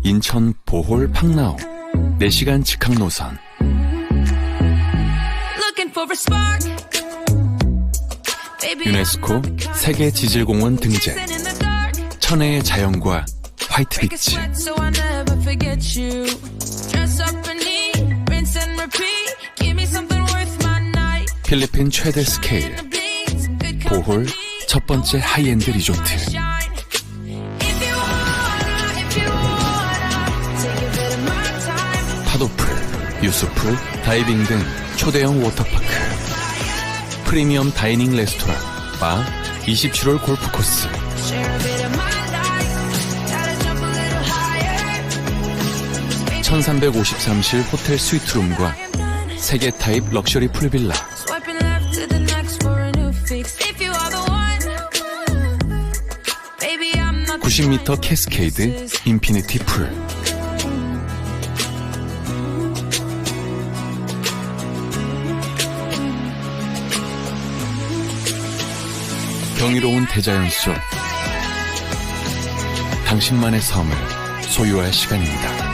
인천 보홀 팡나오 4시간 직항 노선. 유네스코 세계 지질공원 등재. 천혜의 자연과 화이트 비치. 필리핀 최대 스케일 보홀 첫 번째 하이엔드 리조트. 파도풀, 유스풀, 다이빙 등 초대형 워터파크, 프리미엄 다이닝 레스토랑, 바, 27홀 골프 코스, (1353실) 호텔 스위트룸과 세계 타입 럭셔리 풀빌라, 90m 캐스케이드 인피니티 풀. 경이로운 대자연 속 당신만의 섬을 소유할 시간입니다.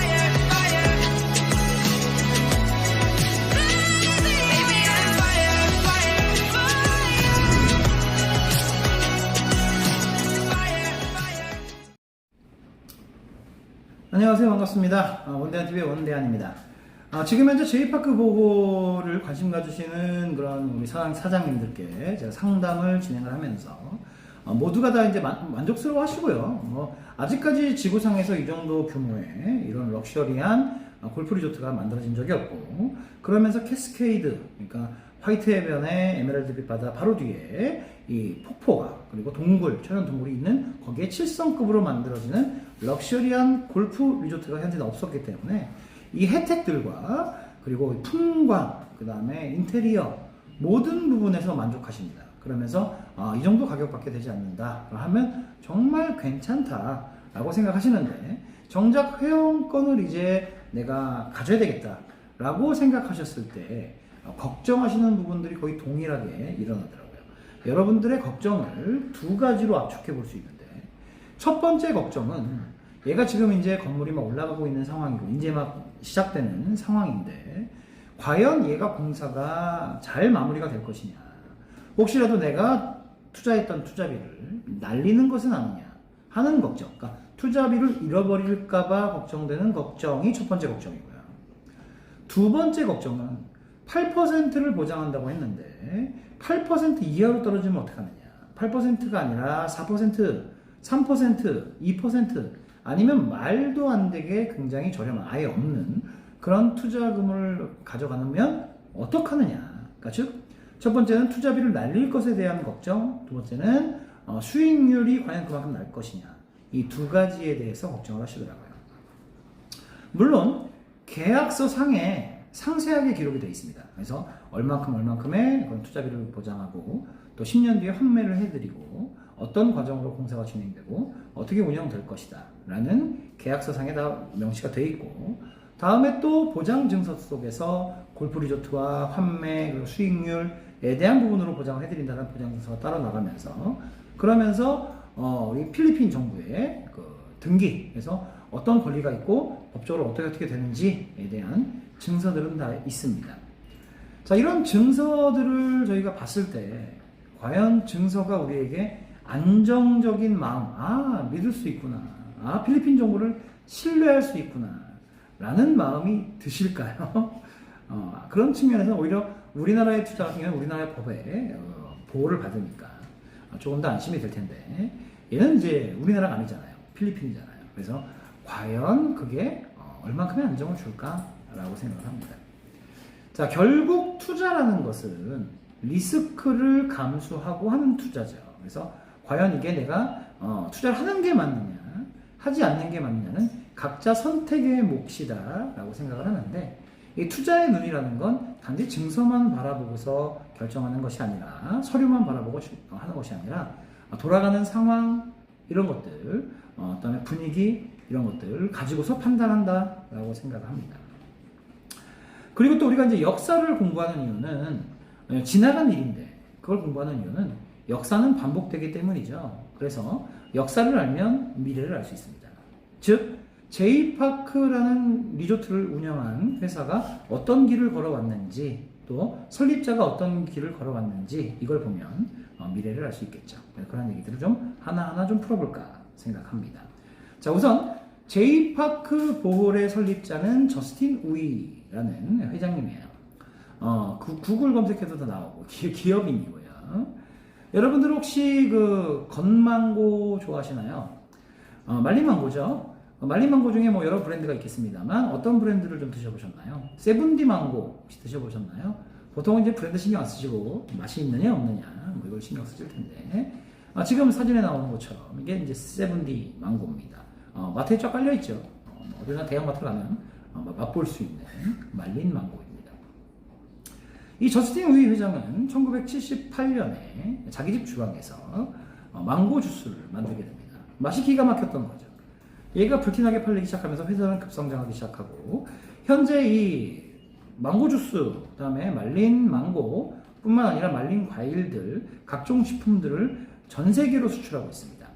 안녕하세요. 반갑습니다. 원대한TV의 원대한입니다. 지금 현재 제이파크 보호를 관심 가주시는 그런 우리 사장님들께 제가 상담을 진행을 하면서 모두가 다 이제 만족스러워 하시고요. 아직까지 지구상에서 이 정도 규모의 이런 럭셔리한 골프 리조트가 만들어진 적이 없고, 그러면서 캐스케이드, 그러니까 화이트 해변의 에메랄드빛 바다 바로 뒤에 이 폭포가, 그리고 동굴, 천연 동굴이 있는 거기에 7성급으로 만들어지는 럭셔리한 골프 리조트가 현재는 없었기 때문에 이 혜택들과 그리고 풍광, 그 다음에 인테리어 모든 부분에서 만족하십니다. 그러면서 이 정도 가격밖에 되지 않는다 하면 정말 괜찮다 라고 생각하시는데, 정작 회원권을 이제 내가 가져야 되겠다 라고 생각하셨을 때 걱정하시는 부분들이 거의 동일하게 일어나더라고요. 여러분들의 걱정을 두 가지로 압축해 볼 수 있는데, 첫 번째 걱정은 얘가 지금 이제 건물이 막 올라가고 있는 상황이고 이제 막 시작되는 상황인데, 과연 얘가 공사가 잘 마무리가 될 것이냐, 혹시라도 내가 투자했던 투자비를 날리는 것은 아니냐 하는 걱정, 그러니까 투자비를 잃어버릴까봐 걱정되는 걱정이 첫 번째 걱정이고요. 두 번째 걱정은 8%를 보장한다고 했는데 8% 이하로 떨어지면 어떡하느냐. 8%가 아니라 4%, 3%, 2%, 아니면 말도 안 되게 굉장히 저렴한, 아예 없는 그런 투자금을 가져가면 어떡하느냐. 그러니까 즉, 첫 번째는 투자비를 날릴 것에 대한 걱정, 두 번째는 수익률이 과연 그만큼 날 것이냐. 이 두 가지에 대해서 걱정을 하시더라고요. 물론 계약서 상에 상세하게 기록이 되어 있습니다. 그래서 얼만큼의 그런 투자비를 보장하고, 또 10년 뒤에 환매를 해드리고, 어떤 과정으로 공사가 진행되고 어떻게 운영될 것이다 라는 계약서상에 다 명시가 되어 있고, 다음에 또 보장증서 속에서 골프 리조트와 환매, 그리고 수익률에 대한 부분으로 보장을 해드린다는 보장증서가 따로 나가면서, 그러면서 우리 필리핀 정부의 그 등기에서 어떤 권리가 있고 법적으로 어떻게 되는지에 대한 증서들은 다 있습니다. 자, 이런 증서들을 저희가 봤을 때 과연 증서가 우리에게 안정적인 마음, 믿을 수 있구나, 필리핀 정부를 신뢰할 수 있구나 라는 마음이 드실까요? 그런 측면에서 오히려 우리나라의 투자 같은 경우는 우리나라의 법에 보호를 받으니까 조금 더 안심이 될 텐데, 얘는 이제 우리나라가 아니잖아요. 필리핀이잖아요. 그래서 과연 그게 얼만큼의 안정을 줄까라고 생각을 합니다. 자, 결국 투자라는 것은 리스크를 감수하고 하는 투자죠. 그래서 과연 이게 내가 투자를 하는 게 맞느냐, 하지 않는 게 맞느냐는 각자 선택의 몫이다 라고 생각을 하는데, 이 투자의 눈이라는 건 단지 증서만 바라보고서 결정하는 것이 아니라, 서류만 바라보고 하는 것이 아니라 돌아가는 상황, 이런 것들, 그다음에 분위기, 이런 것들 가지고서 판단한다 라고 생각을 합니다. 그리고 또 우리가 이제 역사를 공부하는 이유는, 지나간 일인데 그걸 공부하는 이유는 역사는 반복되기 때문이죠. 그래서 역사를 알면 미래를 알 수 있습니다. 즉 제이파크라는 리조트를 운영한 회사가 어떤 길을 걸어왔는지 또 설립자가 어떤 길을 걸어왔는지 이걸 보면 미래를 알 수 있겠죠. 그런 얘기들을 좀 하나하나 좀 풀어볼까 생각합니다. 자, 우선 제이파크 보홀의 설립자는 저스틴 우이라는 회장님이에요. 구글 검색해도 다 나오고 기업인이고요. 여러분들 혹시 그 건망고 좋아하시나요? 말린망고죠. 말린망고 중에 뭐 여러 브랜드가 있겠습니다만 어떤 브랜드를 좀 드셔보셨나요? 세븐디 망고 혹시 드셔보셨나요? 보통은 이제 브랜드 신경 안 쓰시고 맛이 있느냐 없느냐 뭐 이걸 신경 쓰실 텐데 지금 사진에 나오는 것처럼 이게 이제 세븐디 망고입니다. 마트에 쫙 깔려 있죠. 어디나 대형 마트 가면 맛볼 수 있는 말린 망고입니다. 이 저스틴 우이 회장은 1978년에 자기 집 주방에서 망고 주스를 만들게 됩니다. 맛이 기가 막혔던 거죠. 얘가 불티나게 팔리기 시작하면서 회사는 급성장하기 시작하고 현재 이 망고 주스, 그다음에 말린 망고 뿐만 아니라 말린 과일들, 각종 식품들을 전 세계로 수출하고 있습니다.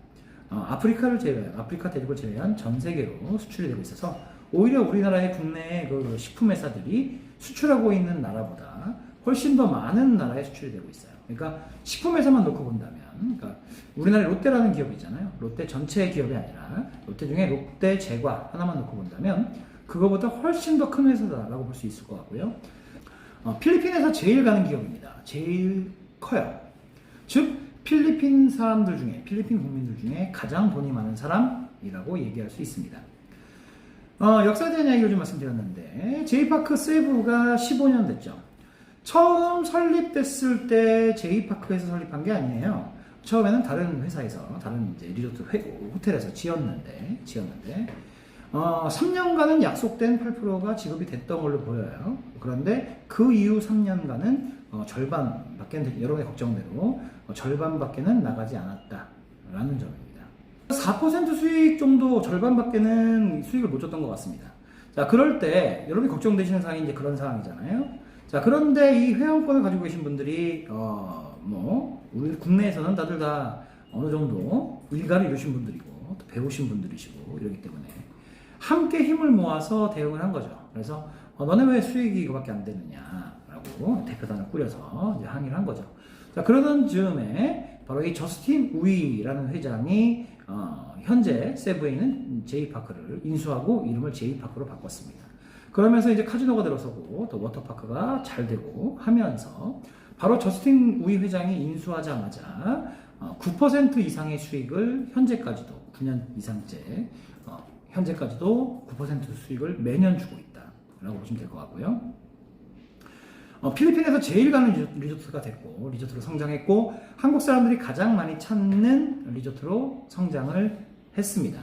아프리카 대륙을 제외한 전 세계로 수출이 되고 있어서 오히려 우리나라의 국내 그 식품 회사들이 수출하고 있는 나라보다 훨씬 더 많은 나라에 수출이 되고 있어요. 그러니까 식품 회사만 놓고 본다면, 그러니까 우리나라의 롯데라는 기업이 있잖아요. 롯데 전체 기업이 아니라 롯데 중에 롯데 제과 하나만 놓고 본다면 그거보다 훨씬 더 큰 회사다라고 볼 수 있을 것 같고요. 필리핀에서 제일 가는 기업입니다. 제일 커요. 즉 필리핀 사람들 중에, 필리핀 국민들 중에 가장 돈이 많은 사람이라고 얘기할 수 있습니다. 역사에 대한 이야기를 좀 말씀드렸는데 제이파크 세부가 15년 됐죠. 처음 설립됐을 때 제이파크에서 설립한 게 아니에요. 처음에는 다른 회사에서, 다른 이제 리조트 호텔에서 지었는데 3년간은 약속된 8%가 지급이 됐던 걸로 보여요. 그런데 그 이후 3년간은 절반밖에, 여러분의 걱정대로 절반밖에는 나가지 않았다라는 점입니다. 4% 수익 정도, 절반밖에는 수익을 못 줬던 것 같습니다. 자, 그럴 때 여러분이 걱정되시는 상황이 이제 그런 상황이잖아요. 자, 그런데 이 회원권을 가지고 계신 분들이 우리 국내에서는 다들 다 어느 정도 일가를 이루신 분들이고 또 배우신 분들이시고 이러기 때문에 함께 힘을 모아서 대응을 한 거죠. 그래서 너네 왜 수익이 이거밖에 안 되느냐라고 대표단을 꾸려서 이제 항의를 한 거죠. 자, 그러던 즈음에 바로 이 저스틴 우이라는 회장이 현재 세부에 있는 제이파크를 인수하고 이름을 제이파크로 바꿨습니다. 그러면서 이제 카지노가 들어서고 또 워터파크가 잘 되고 하면서 바로 저스틴 우이 회장이 인수하자마자 9% 이상의 수익을 현재까지도 9년 이상째 현재까지도 9% 수익을 매년 주고 있다라고 보시면 될 것 같고요. 필리핀에서 제일 가는 리조트가 됐고 리조트로 성장했고 한국 사람들이 가장 많이 찾는 리조트로 성장을 했습니다.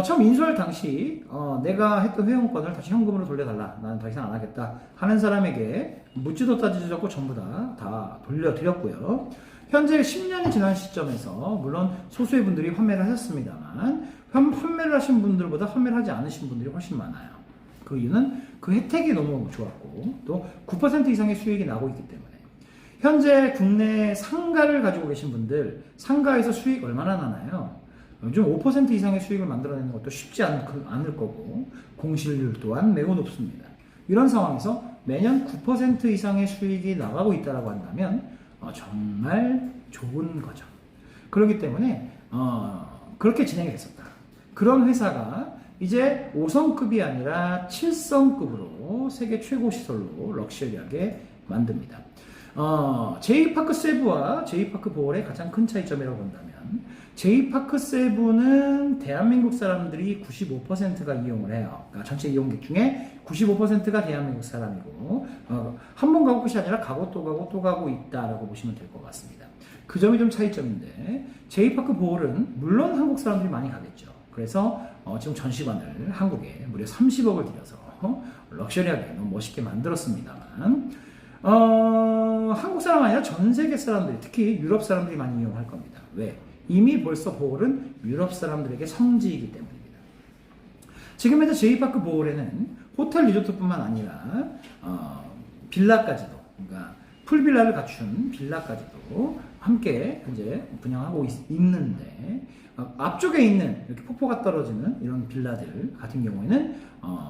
처음 인수할 당시 내가 했던 회원권을 다시 현금으로 돌려달라, 나는 더 이상 안 하겠다 하는 사람에게 묻지도 따지지도 않고 전부 다 돌려드렸고요. 현재 10년이 지난 시점에서 물론 소수의 분들이 판매를 하셨습니다만 판매를 하신 분들보다 판매를 하지 않으신 분들이 훨씬 많아요. 그 이유는 그 혜택이 너무 좋았고 또 9% 이상의 수익이 나고 있기 때문에. 현재 국내 상가를 가지고 계신 분들, 상가에서 수익 얼마나 나나요? 요즘 5% 이상의 수익을 만들어내는 것도 쉽지 않을 거고 공실률 또한 매우 높습니다. 이런 상황에서 매년 9% 이상의 수익이 나가고 있다고 한다면 정말 좋은 거죠. 그렇기 때문에 그렇게 진행이 됐었다. 그런 회사가 이제 5성급이 아니라 7성급으로 세계 최고 시설로 럭셔리하게 만듭니다. 제이파크 세부와 제이파크 보홀의 가장 큰 차이점이라고 본다면 제이파크 세부는 대한민국 사람들이 95%가 이용을 해요. 그러니까 전체 이용객 중에 95%가 대한민국 사람이고 한 번 가고 끝이 아니라 가고 또 가고 또 가고 있다라고 보시면 될 것 같습니다. 그 점이 좀 차이점인데 제이파크 보홀은 물론 한국 사람들이 많이 가겠죠. 그래서 지금 전시관을 한국에 무려 30억을 들여서 럭셔리하게 너무 멋있게 만들었습니다만 한국 사람 아니라 전 세계 사람들이, 특히 유럽 사람들이 많이 이용할 겁니다. 왜? 이미 벌써 보홀은 유럽 사람들에게 성지이기 때문입니다. 지금 현재 제이파크 보홀에는 호텔 리조트뿐만 아니라 빌라까지도, 그러니까 풀빌라를 갖춘 빌라까지도 함께 이제 분양하고 있는데 앞쪽에 있는 이렇게 폭포가 떨어지는 이런 빌라들 같은 경우에는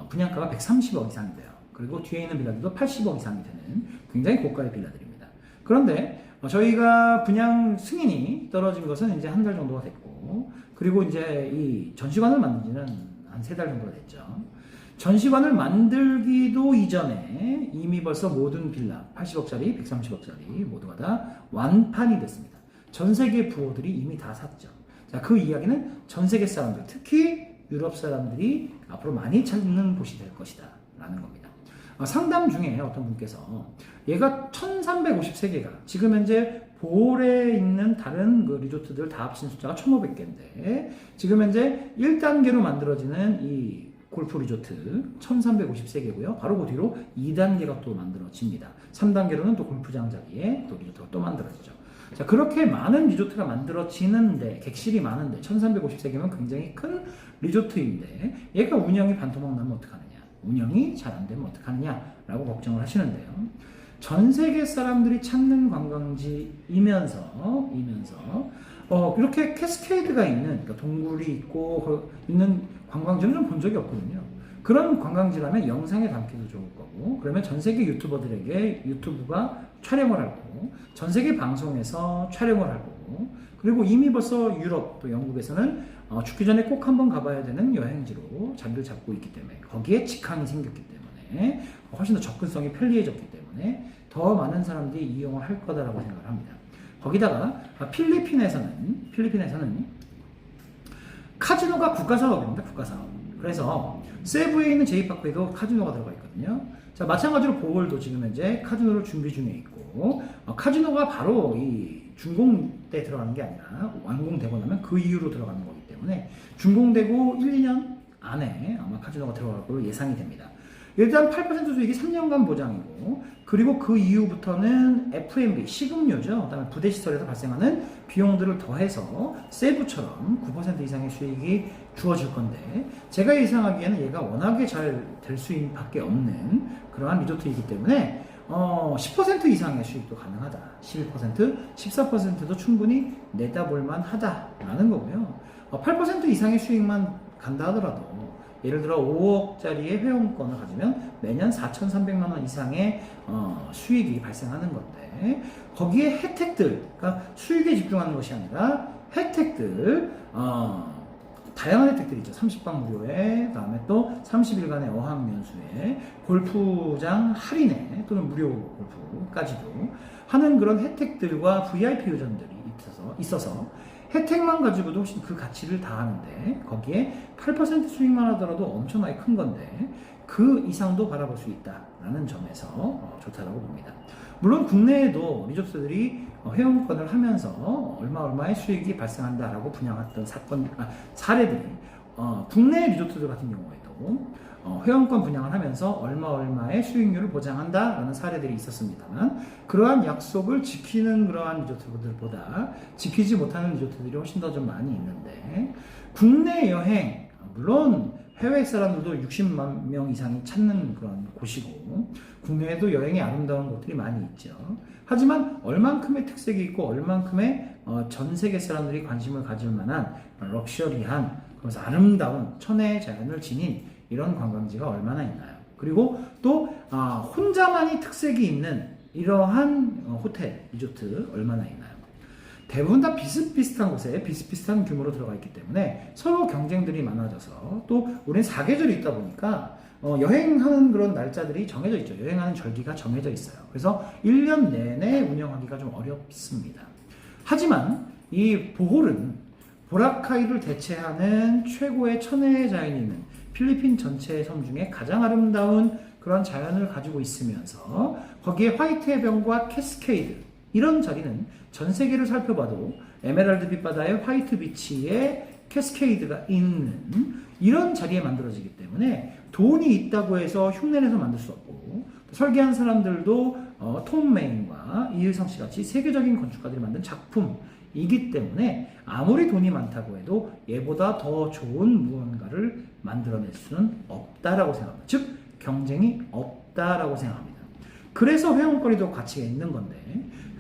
분양가가 130억 이상이 돼요. 그리고 뒤에 있는 빌라들도 80억 이상이 되는 굉장히 고가의 빌라들입니다. 그런데 저희가 분양 승인이 떨어진 것은 이제 한 달 정도가 됐고, 그리고 이제 이 전시관을 만든 지는 한 3달 정도가 됐죠. 전시관을 만들기도 이전에 이미 벌써 모든 빌라 80억짜리, 130억짜리 모두가 다 완판이 됐습니다. 전 세계 부호들이 이미 다 샀죠. 자, 그 이야기는 전 세계 사람들, 특히 유럽 사람들이 앞으로 많이 찾는 곳이 될 것이다 라는 겁니다. 상담 중에 어떤 분께서 얘가 1353개가 지금 현재 볼에 있는 다른 그 리조트들 다 합친 숫자가 1500개인데 지금 현재 1단계로 만들어지는 이 골프 리조트 1353개고요. 바로 그 뒤로 2단계가 또 만들어집니다. 3단계로는 또 골프장 자리에 또 리조트가 또 만들어지죠. 자, 그렇게 많은 리조트가 만들어지는데, 객실이 많은데 1353개면 굉장히 큰 리조트인데 얘가 운영이 반토막 나면 어떡하느냐, 운영이 잘 안 되면 어떡하느냐라고 걱정을 하시는데요. 전 세계 사람들이 찾는 관광지이면서 이렇게 캐스케이드가 있는, 그러니까 동굴이 있고 있는 관광지는 좀 본 적이 없거든요. 그런 관광지라면 영상에 담기도 좋을 거고, 그러면 전 세계 유튜버들에게 유튜브가 촬영을 하고, 전 세계 방송에서 촬영을 하고, 그리고 이미 벌써 유럽 또 영국에서는 죽기 전에 꼭 한번 가봐야 되는 여행지로 자리를 잡고 있기 때문에, 거기에 직항이 생겼기 때문에 훨씬 더 접근성이 편리해졌기 때문에 더 많은 사람들이 이용을 할 거다라고 생각을 합니다. 거기다가 필리핀에서는 카지노가 국가사업입니다. 국가사업. 그래서 세부에 있는 제이파크에도 카지노가 들어가 있거든요. 자, 마찬가지로 보홀도 지금 현재 카지노를 준비 중에 있고, 카지노가 바로 이 준공 때 들어가는 게 아니라 완공되고 나면 그 이후로 들어가는 거기 때문에 준공되고 1, 2년 안에 아마 카지노가 들어갈 걸로 예상이 됩니다. 일단 8% 수익이 3년간 보장이고, 그리고 그 이후부터는 F&B, 식음료죠. 그다음에 부대 시설에서 발생하는 비용들을 더해서 세부처럼 9% 이상의 수익이 주어질 건데, 제가 예상하기에는 얘가 워낙에 잘 될 수밖에 없는 그러한 리조트이기 때문에 10% 이상의 수익도 가능하다. 11%, 14%도 충분히 내다볼만 하다라는 거고요. 8% 이상의 수익만 간다 하더라도, 예를 들어 5억짜리의 회원권을 가지면 매년 4,300만 원 이상의 수익이 발생하는 건데, 거기에 혜택들, 그러니까 수익에 집중하는 것이 아니라 혜택들, 다양한 혜택들이 있죠. 30박 무료에, 그다음에 또 30일간의 어학연수에, 골프장 할인에, 또는 무료 골프까지도 하는 그런 혜택들과 VIP 유전들이 있어서 혜택만 가지고도 훨씬 그 가치를 다하는데, 거기에 8% 수익만 하더라도 엄청나게 큰 건데 그 이상도 바라볼 수 있다라는 점에서 좋다라고 봅니다. 물론 국내에도 리조트들이 회원권을 하면서 얼마의 수익이 발생한다라고 분양했던 사례들이 국내 리조트들 같은 경우에도 회원권 분양을 하면서 얼마의 수익률을 보장한다라는 사례들이 있었습니다만, 그러한 약속을 지키는 그러한 리조트들보다 지키지 못하는 리조트들이 훨씬 더 좀 많이 있는데, 국내 여행, 물론 해외 사람들도 60만 명 이상이 찾는 그런 곳이고, 국내에도 여행이 아름다운 곳들이 많이 있죠. 하지만 얼만큼의 특색이 있고 얼만큼의 전 세계 사람들이 관심을 가질 만한 럭셔리한, 그래서 아름다운 천혜의 자연을 지닌 이런 관광지가 얼마나 있나요? 그리고 또 혼자만이 특색이 있는 이러한 호텔, 리조트 얼마나 있나요? 대부분 다 비슷비슷한 곳에 비슷비슷한 규모로 들어가 있기 때문에 서로 경쟁들이 많아져서, 또 우리는 사계절이 있다 보니까 여행하는 그런 날짜들이 정해져 있죠. 여행하는 절기가 정해져 있어요. 그래서 1년 내내 운영하기가 좀 어렵습니다. 하지만 이 보홀은 보라카이를 대체하는 최고의 천혜의 자연이 있는 필리핀 전체의 섬 중에 가장 아름다운 그런 자연을 가지고 있으면서, 거기에 화이트 해변과 캐스케이드, 이런 자리는 전 세계를 살펴봐도 에메랄드 빛바다의 화이트 비치에 캐스케이드가 있는 이런 자리에 만들어지기 때문에 돈이 있다고 해서 흉내내서 만들 수 없고, 설계한 사람들도 톰 메인과 이의성 씨 같이 세계적인 건축가들이 만든 작품이기 때문에 아무리 돈이 많다고 해도 얘보다 더 좋은 무언가를 만들어낼 수는 없다라고 생각합니다. 즉, 경쟁이 없다라고 생각합니다. 그래서 회원권이 더 가치가 있는 건데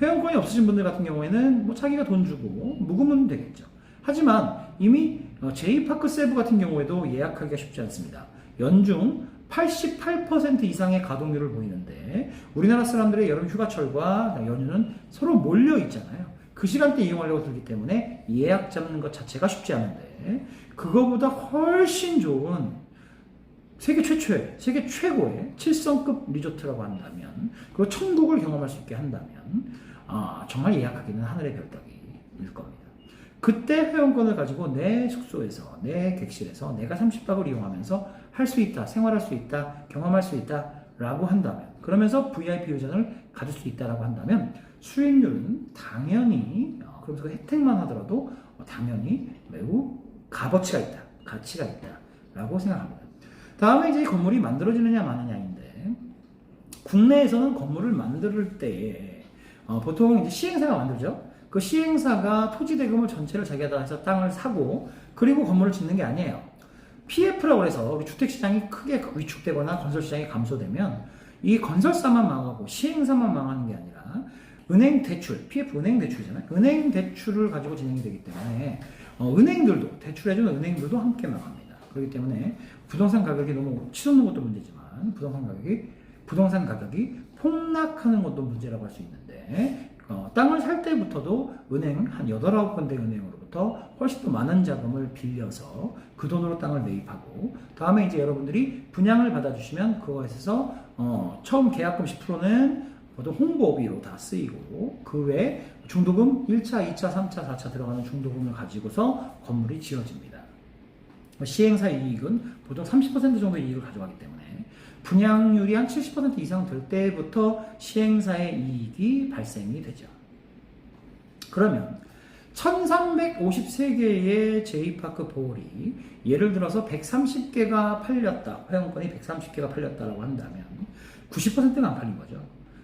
회원권이 없으신 분들 같은 경우에는 뭐 자기가 돈 주고 묵으면 되겠죠. 하지만 이미 J파크 세부 같은 경우에도 예약하기가 쉽지 않습니다. 연중 88% 이상의 가동률을 보이는데 우리나라 사람들의 여름 휴가철과 연휴는 서로 몰려 있잖아요. 그 시간대 이용하려고 들기 때문에 예약 잡는 것 자체가 쉽지 않은데 그거보다 훨씬 좋은 세계 최초의, 세계 최고의 7성급 리조트라고 한다면 그리고 천국을 경험할 수 있게 한다면 정말 예약하기는 하늘의 별따기일 겁니다. 그때 회원권을 가지고 내 숙소에서, 내 객실에서 내가 30박을 이용하면서 할 수 있다, 생활할 수 있다, 경험할 수 있다 라고 한다면 그러면서 VIP 유전을 가질 수 있다라고 한다면 수익률은 당연히 그러면서 그 혜택만 하더라도 당연히 매우 값어치가 있다, 가치가 있다 라고 생각합니다. 다음에 이제 이 건물이 만들어지느냐 마느냐인데 국내에서는 건물을 만들 때에 보통 이제 시행사가 만들죠. 그 시행사가 토지 대금을 전체를 자기가 다 해서 땅을 사고 그리고 건물을 짓는 게 아니에요. PF라고 해서 주택시장이 크게 위축되거나 건설시장이 감소되면 이 건설사만 망하고 시행사만 망하는 게 아니라 은행 대출, PF 은행 대출이잖아요. 은행 대출을 가지고 진행이 되기 때문에 은행들도, 대출해주는 은행들도 함께 망합니다. 그렇기 때문에 부동산 가격이 너무 치솟는 것도 문제지만 부동산 가격이 폭락하는 것도 문제라고 할 수 있는데 땅을 살 때부터도 은행 한 8, 9군데 은행으로부터 훨씬 더 많은 자금을 빌려서 그 돈으로 땅을 매입하고 다음에 이제 여러분들이 분양을 받아주시면 그것에서 처음 계약금 10%는 보통 홍보비로 다 쓰이고 그 외에 중도금 1차, 2차, 3차, 4차 들어가는 중도금을 가지고서 건물이 지어집니다. 시행사 이익은 보통 30% 정도 이익을 가져가기 때문에 분양률이 한 70% 이상 될 때부터 시행사의 이익이 발생이 되죠. 그러면 1353개의 J파크 볼이 예를 들어서 130개가 팔렸다, 회원권이 130개가 팔렸다라고 한다면 90%가 안 팔린 거죠.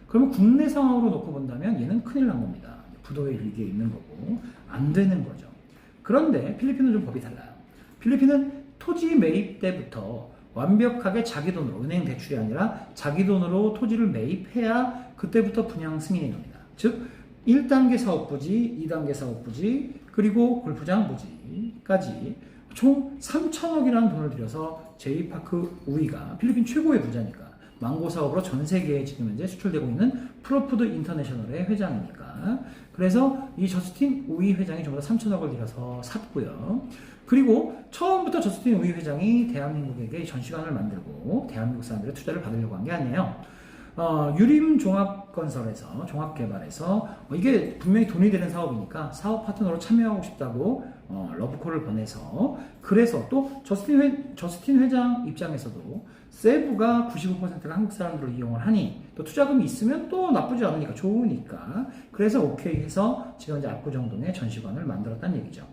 그러면 국내 상황으로 놓고 본다면 얘는 큰일 난 겁니다. 부도의 일기에 있는 거고 안 되는 거죠. 그런데 필리핀은 좀 법이 달라요. 필리핀은 토지 매입 때부터 완벽하게 자기 돈으로, 은행 대출이 아니라 자기 돈으로 토지를 매입해야 그때부터 분양 승인이 납니다. 즉 1단계 사업부지, 2단계 사업부지, 그리고 골프장 부지까지 총 3천억이라는 돈을 들여서 J파크 우이가 필리핀 최고의 부자니까 망고 사업으로 전 세계에 지금 현재 수출되고 있는 프로푸드 인터내셔널의 회장이니까 그래서 이 저스틴 우이 회장이 전부 다 3천억을 들여서 샀고요. 그리고 처음부터 저스틴 우이 회장이 대한민국에게 전시관을 만들고 대한민국 사람들의 투자를 받으려고 한 게 아니에요. 유림 종합건설에서 종합개발에서 이게 분명히 돈이 되는 사업이니까 사업 파트너로 참여하고 싶다고 러브콜을 보내서 그래서 또 저스틴 회장 입장에서도 세부가 95%가 한국 사람들을 이용을 하니 또 투자금이 있으면 또 나쁘지 않으니까 좋으니까 그래서 오케이 해서 지금 이제 압구정동에 전시관을 만들었다는 얘기죠.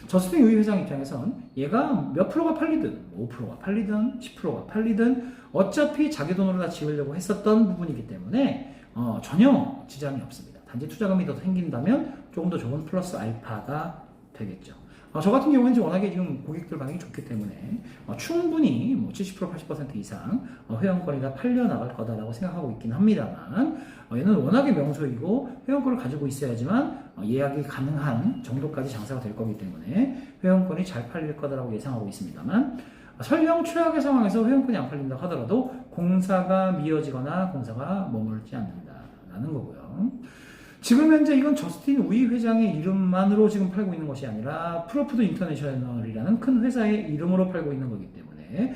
저스틴 우이 회장 입장에선 얘가 몇 프로가 팔리든 5%가 팔리든 10%가 팔리든 어차피 자기 돈으로 다 지으려고 했었던 부분이기 때문에 전혀 지장이 없습니다. 단지 투자금이 더 생긴다면 조금 더 좋은 플러스 알파가 되겠죠. 저 같은 경우는 워낙에 지금 고객들 반응이 좋기 때문에 충분히 뭐 70% 80% 이상 회원권이 다 팔려나갈 거다라고 생각하고 있긴 합니다만 얘는 워낙에 명소이고 회원권을 가지고 있어야지만 예약이 가능한 정도까지 장사가 될 거기 때문에 회원권이 잘 팔릴 거다라고 예상하고 있습니다만 설령 최악의 상황에서 회원권이 안 팔린다고 하더라도 공사가 미어지거나 공사가 머물지 않는다라는 거고요. 지금 현재 이건 저스틴 우이 회장의 이름만으로 지금 팔고 있는 것이 아니라 프로푸드 인터내셔널이라는 큰 회사의 이름으로 팔고 있는 거기 때문에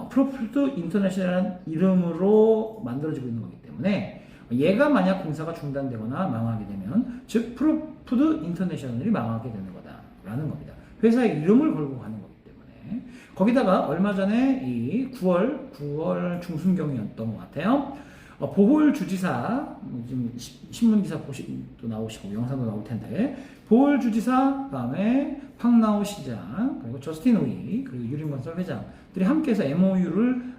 프로푸드 인터내셔널 이름으로 만들어지고 있는 거기 때문에 얘가 만약 공사가 중단되거나 망하게 되면 즉 프로푸드 인터내셔널이 망하게 되는 거다라는 겁니다. 회사의 이름을 걸고 가는 거기 때문에 거기다가 얼마 전에 이 9월 중순경이었던 것 같아요. 보홀 주지사 지금 신문 기사 또 나오시고 영상도 나올 텐데 보홀 주지사 그다음에 팡나오 시장 그리고 저스틴 우이 그리고 유림건설 회장들이 함께해서 MOU를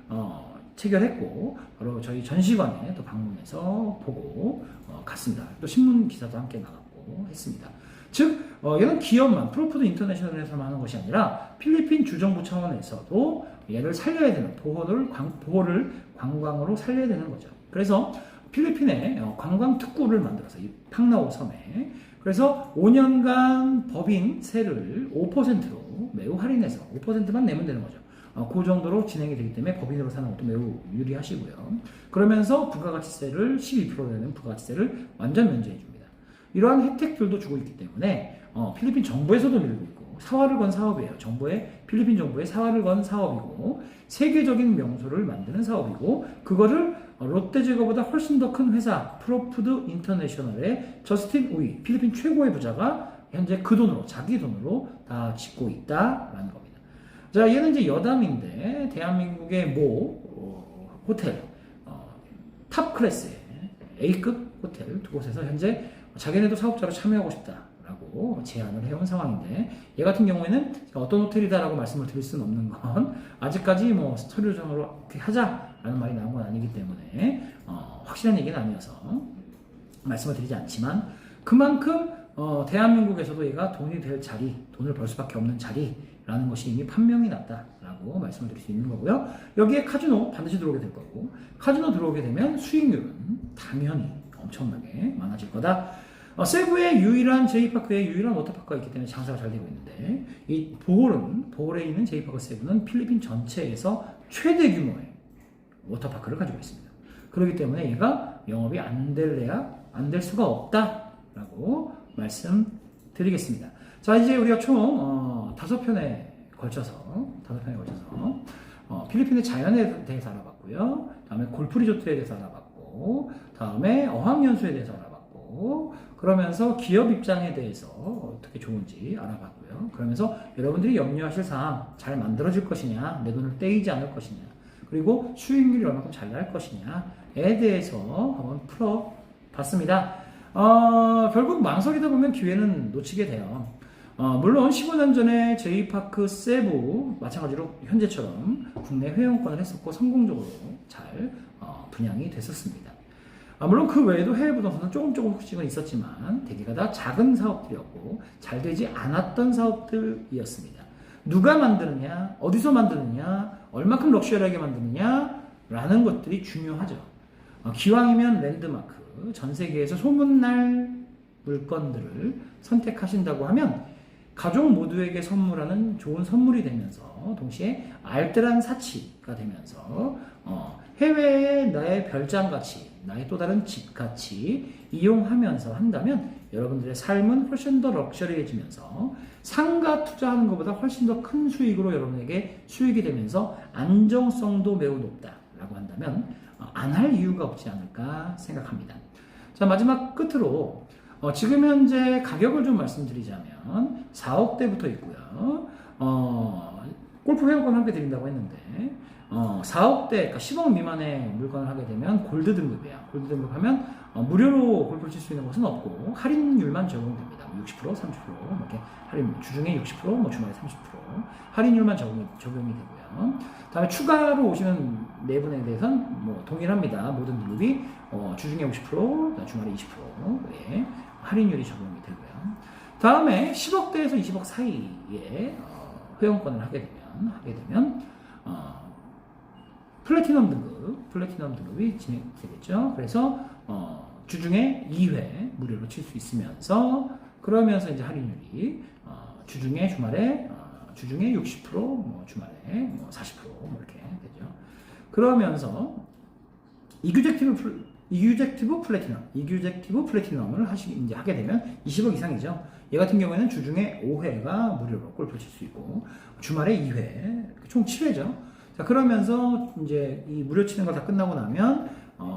체결했고 바로 저희 전시관에 또 방문해서 보고 갔습니다. 또 신문 기사도 함께 나갔고 했습니다. 즉 얘는 기업만 프로푸드 인터내셔널에서만 하는 것이 아니라 필리핀 주정부 차원에서도 얘를 살려야 되는 보호를 관광으로 살려야 되는 거죠. 그래서 필리핀에 관광 특구를 만들어서 이 팡나오 섬에 그래서 5년간 법인 세를 5%로 매우 할인해서 5%만 내면 되는 거죠. 그 정도로 진행이 되기 때문에 법인으로 사는 것도 매우 유리하시고요. 그러면서 부가가치세를 12% 내는 부가가치세를 완전 면제해 줍니다. 이러한 혜택들도 주고 있기 때문에 필리핀 정부에서도 밀고 있고 사활을 건 사업이에요. 필리핀 정부의 사활을 건 사업이고 세계적인 명소를 만드는 사업이고 그거를 롯데제과보다 훨씬 더 큰 회사 프로푸드 인터내셔널의 저스틴 우이 필리핀 최고의 부자가 현재 그 돈으로 자기 돈으로 다 짓고 있다라는 겁니다. 자, 얘는 이제 여담인데 대한민국의 모 호텔 탑 클래스의 A급 호텔 두 곳에서 현재 자기네도 사업자로 참여하고 싶다라고 제안을 해온 상황인데 얘 같은 경우에는 어떤 호텔이다라고 말씀을 드릴 수는 없는 건 아직까지 뭐 서류적으로 이렇게 하자라는 말이 나온 건 아니기 때문에 확실한 얘기는 아니어서 말씀을 드리지 않지만 그만큼 대한민국에서도 얘가 돈이 될 자리, 돈을 벌 수밖에 없는 자리라는 것이 이미 판명이 났다라고 말씀을 드릴 수 있는 거고요. 여기에 카지노 반드시 들어오게 될 거고 카지노 들어오게 되면 수익률은 당연히 엄청나게 많아질 거다. 세부의 유일한 제이파크의 유일한 워터파크가 있기 때문에 장사가 잘 되고 있는데 이 보홀에 있는 제이파크 세부는 필리핀 전체에서 최대 규모의 워터파크를 가지고 있습니다. 그렇기 때문에 얘가 영업이 안 될 수가 없다라고 말씀드리겠습니다. 자, 이제 우리가 총 5편에 걸쳐서 필리핀의 자연에 대해서 알아봤고요. 다음에 골프 리조트에 대해서 알아봤고, 다음에 어학연수에 대해서 알아봤고, 그러면서 기업 입장에 대해서 어떻게 좋은지 알아봤고요. 그러면서 여러분들이 염려하실 사항 잘 만들어질 것이냐, 내 돈을 떼이지 않을 것이냐, 그리고 수익률이 얼마큼 잘 날 것이냐에 대해서 한번 풀어봤습니다. 결국 망설이다 보면 기회는 놓치게 돼요. 물론 15년 전에 제이파크 세부 마찬가지로 현재처럼 국내 회원권을 했었고 성공적으로 잘 분양이 됐었습니다. 물론 그 외에도 해외 부동산은 조금씩은 있었지만 대개가 다 작은 사업들이었고 잘 되지 않았던 사업들이었습니다. 누가 만드느냐, 어디서 만드느냐, 얼마큼 럭셔리하게 만드느냐 라는 것들이 중요하죠. 기왕이면 랜드마크, 전 세계에서 소문날 물건들을 선택하신다고 하면 가족 모두에게 선물하는 좋은 선물이 되면서 동시에 알뜰한 사치가 되면서 해외의 나의 별장 가치, 나의 또 다른 집 가치 이용하면서 한다면 여러분들의 삶은 훨씬 더 럭셔리해지면서 상가 투자하는 것보다 훨씬 더 큰 수익으로 여러분에게 수익이 되면서 안정성도 매우 높다라고 한다면 안 할 이유가 없지 않을까 생각합니다. 자, 마지막 끝으로 지금 현재 가격을 좀 말씀드리자면 4억대부터 있고요. 골프 회원권 하게 드린다고 했는데 4억대, 그러니까 10억 미만의 물건을 하게 되면 골드 등급이에요. 골드 등급하면 무료로 골프를 칠 수 있는 것은 없고 할인율만 적용됩니다. 60%, 30% 이렇게 할인, 주중에 60%, 뭐 주말에 30% 할인율만 적용이 되고요. 다음에 추가로 오시는 네 분에 대해서는 뭐 동일합니다. 모든 등급이 주중에 50%, 주말에 20%의 할인율이 적용이 되고요. 다음에 10억대에서 20억 사이에 회원권을 하게 되면 플래티넘 등급이 진행되겠죠. 그래서 주중에 2회 무료로 칠 수 있으면서 그러면서 이제 할인율이 주중에 60%, 뭐 주말에 뭐 40% 뭐 이렇게 되죠. 그러면서 이규젝티브 플래티넘을 하게 되면 20억 이상이죠. 얘 같은 경우에는 주중에 5회가 무료로 골프 칠 수 있고 주말에 2회, 총 7회죠. 자, 그러면서 이제 이 무료 치는 거 다 끝나고 나면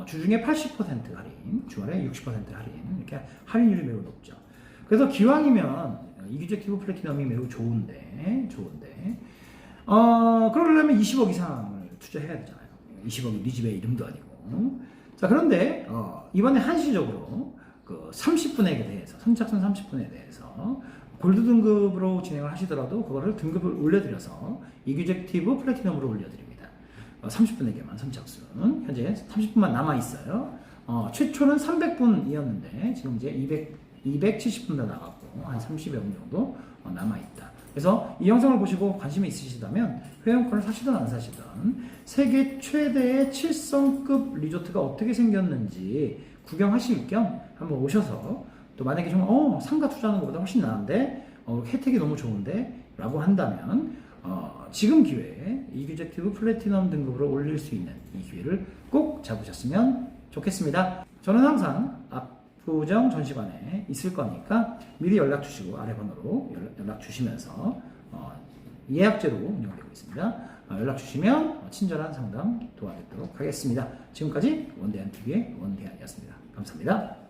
주중에 80% 할인, 주말에 60% 할인 이렇게 할인율이 매우 높죠. 그래서 기왕이면 이규젝티브 플래티넘이 매우 좋은데 그러려면 20억 이상을 투자해야 되잖아요. 20억이 네 집의 이름도 아니고. 자, 그런데 이번에 한시적으로 그 30분액에 대해서 선착순 30분에 대해서 골드 등급으로 진행을 하시더라도 그거를 등급을 올려드려서 이규젝티브 플래티넘으로 올려드립니다. 30분에게만 선착순. 현재 30분만 남아있어요. 최초는 300분이었는데 지금 이제 270분 더 나갔고 한 30여 분 정도 남아있다. 그래서 이 영상을 보시고 관심이 있으시다면 회원권을 사시든 안 사시든 세계 최대의 7성급 리조트가 어떻게 생겼는지 구경하실 겸 한번 오셔서 또 만약에 정말 상가 투자하는 것보다 훨씬 나은데 혜택이 너무 좋은데 라고 한다면 지금 기회에 이규젝티브 플래티넘 등급으로 올릴 수 있는 이 기회를 꼭 잡으셨으면 좋겠습니다. 저는 항상 압구정 전시관에 있을 거니까 미리 연락 주시고 아래 번호로 연락 주시면서 예약제로 운영되고 있습니다. 연락 주시면 친절한 상담 도와드리도록 하겠습니다. 지금까지 원대한TV의 원대한이었습니다. 감사합니다.